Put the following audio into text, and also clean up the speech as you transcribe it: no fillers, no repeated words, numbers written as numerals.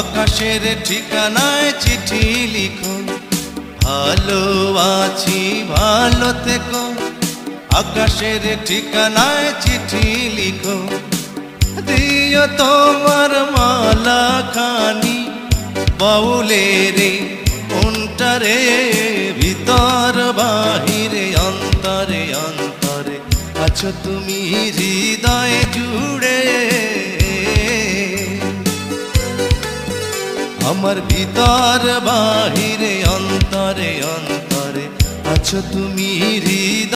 আকাশের ঠিকানায় চিঠি লিখো, ভালো আছি ভালো থেকো। আকাশের ঠিকানায় চিঠি লিখো, দিও তোমার মালা খানি বাউলের অন্তরে, ভিতর বাহিরে অন্তরে অন্তরে আছো তুমি হৃদয় জুড়ে। আমার ভিতর বাহিরে অন্তরে অন্তরে আছো তুমি হৃদয়।